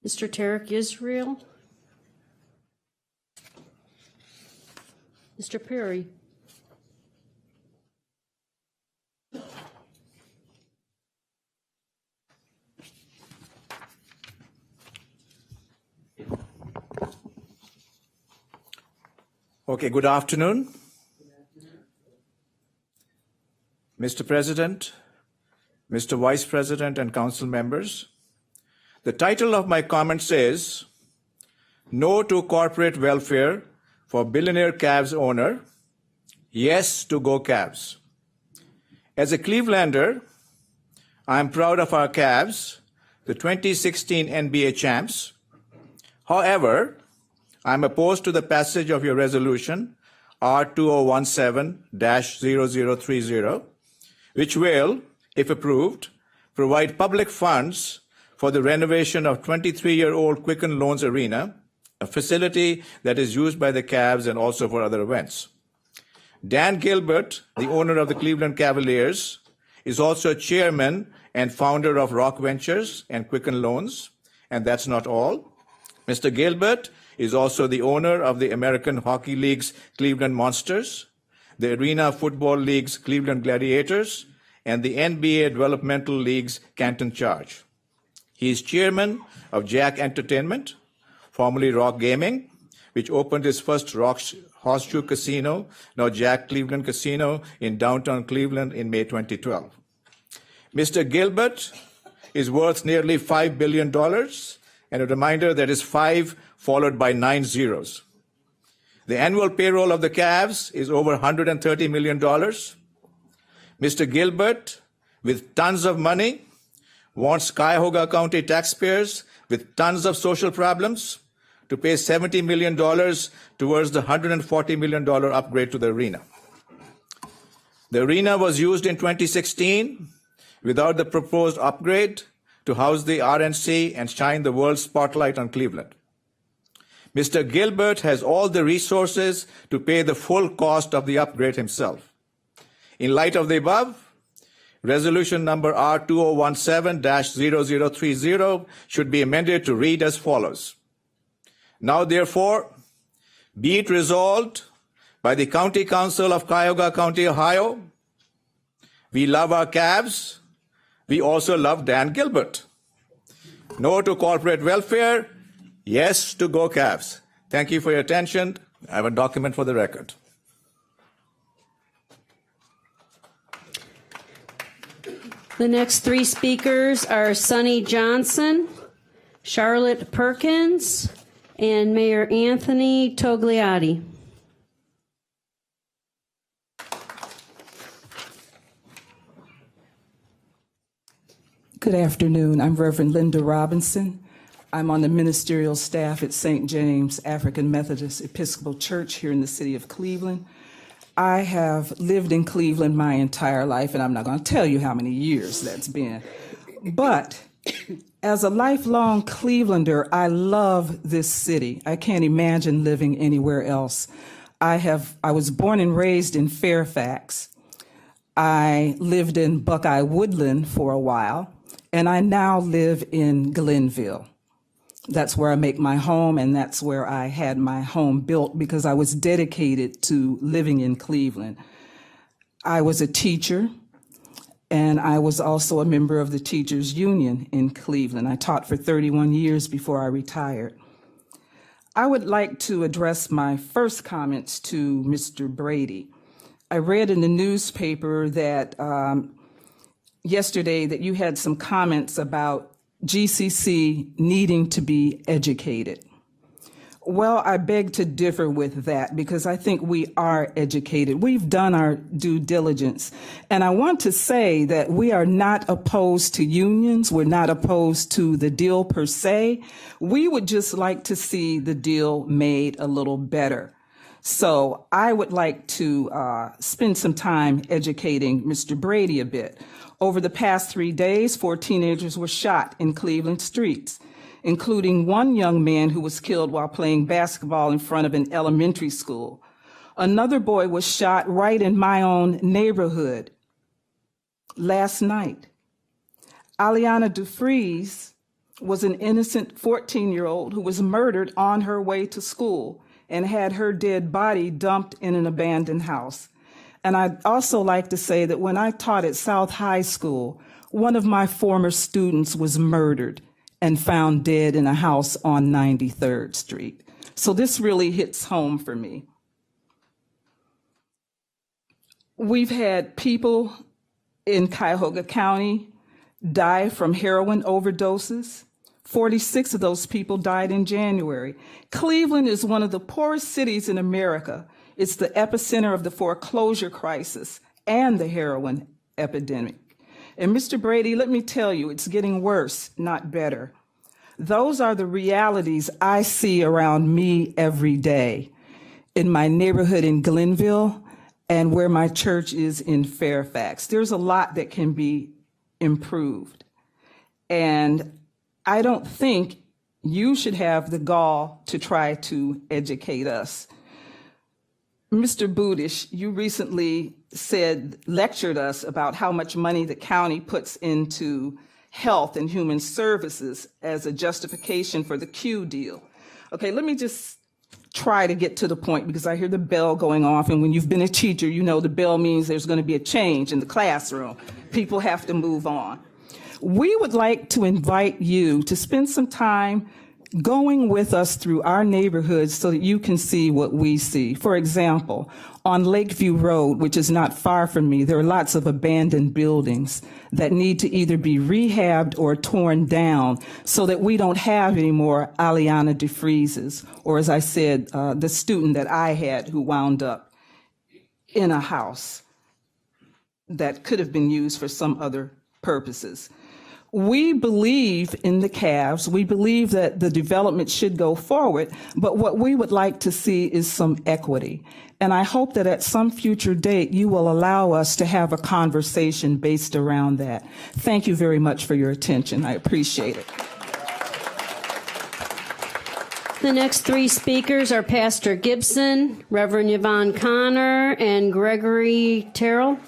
Mr. Tarek Israel. Mr. Puri. Okay, good afternoon. Mr. President, Mr. Vice President, and Council members, the title of my comments is No to Corporate Welfare for Billionaire Cavs Owner, Yes to Go Cavs. As a Clevelander, I am proud of our Cavs, the 2016 NBA champs. However, I am opposed to the passage of your resolution, R2017-0030, which will, if approved, provide public funds for the renovation of 23-year-old Quicken Loans Arena, a facility that is used by the Cavs and also for other events. Dan Gilbert, the owner of the Cleveland Cavaliers, is also chairman and founder of Rock Ventures and Quicken Loans, and that's not all. Mr. Gilbert is also the owner of the American Hockey League's Cleveland Monsters, the Arena Football League's Cleveland Gladiators, and the NBA Developmental League's Canton Charge. He is chairman of Jack Entertainment, formerly Rock Gaming, which opened its first horseshoe casino, now Jack Cleveland Casino, in downtown Cleveland in May 2012. Mr. Gilbert is worth nearly $5 billion, and a reminder that is 5 followed by 9 zeros. The annual payroll of the Cavs is over $130 million. Mr. Gilbert, with tons of money, wants Cuyahoga County taxpayers with tons of social problems to pay $70 million towards the $140 million upgrade to the arena. The arena was used in 2016 without the proposed upgrade to house the RNC and shine the world spotlight on Cleveland. Mr. Gilbert has all the resources to pay the full cost of the upgrade himself. In light of the above, resolution number R2017-0030 should be amended to read as follows. Now, therefore, be it resolved by the County Council of Cuyahoga County, Ohio, we love our Cavs. We also love Dan Gilbert. No to corporate welfare. Yes to Go Cavs. Thank you for your attention. I have a document for the record. The next 3 speakers are Sonny Johnson, Charlotte Perkins, and Mayor Anthony Togliatti. Good afternoon. I'm Reverend Linda Robinson. I'm on the ministerial staff at St. James African Methodist Episcopal Church here in the city of Cleveland. I have lived in Cleveland my entire life, and I'm not going to tell you how many years that's been. But as a lifelong Clevelander, I love this city. I can't imagine living anywhere else. I was born and raised in Fairfax. I lived in Buckeye Woodland for a while, and I now live in Glenville. That's where I make my home, and that's where I had my home built because I was dedicated to living in Cleveland. I was a teacher, and I was also a member of the Teachers Union in Cleveland. I taught for 31 years before I retired. I would like to address my first comments to Mr. Brady. I read in the newspaper that yesterday that you had some comments about GCC needing to be educated. Well, I beg to differ with that because I think we are educated. We've done our due diligence. And I want to say that we are not opposed to unions. We're not opposed to the deal per se. We would just like to see the deal made a little better. So I would like to spend some time educating Mr. Brady a bit. Over the past 3 days, 4 teenagers were shot in Cleveland streets, including one young man who was killed while playing basketball in front of an elementary school. Another boy was shot right in my own neighborhood last night. Aliana DeFries was an innocent 14-year-old who was murdered on her way to school and had her dead body dumped in an abandoned house. And I'd also like to say that when I taught at South High School, one of my former students was murdered and found dead in a house on 93rd Street. So this really hits home for me. We've had people in Cuyahoga County die from heroin overdoses. 46 of those people died in January. Cleveland is one of the poorest cities in America. It's the epicenter of the foreclosure crisis and the heroin epidemic. And Mr. Brady, let me tell you, it's getting worse, not better. Those are the realities I see around me every day in my neighborhood in Glenville and where my church is in Fairfax. There's a lot that can be improved. And I don't think you should have the gall to try to educate us. Mr. Budish, you recently lectured us about how much money the county puts into health and human services as a justification for the Q deal. Okay, let me just try to get to the point because I hear the bell going off, and when you've been a teacher, you know the bell means there's going to be a change in the classroom. People have to move on. We would like to invite you to spend some time going with us through our neighborhoods so that you can see what we see. For example, on Lakeview Road, which is not far from me, there are lots of abandoned buildings that need to either be rehabbed or torn down so that we don't have any more Aliana DeFreezes, or as I said, the student that I had who wound up in a house that could have been used for some other purposes. We believe in the calves. We believe that the development should go forward, but what we would like to see is some equity. And I hope that at some future date, you will allow us to have a conversation based around that. Thank you very much for your attention. I appreciate it. The next three speakers are Pastor Gibson, Reverend Yvonne Connor, and Gregory Terrell.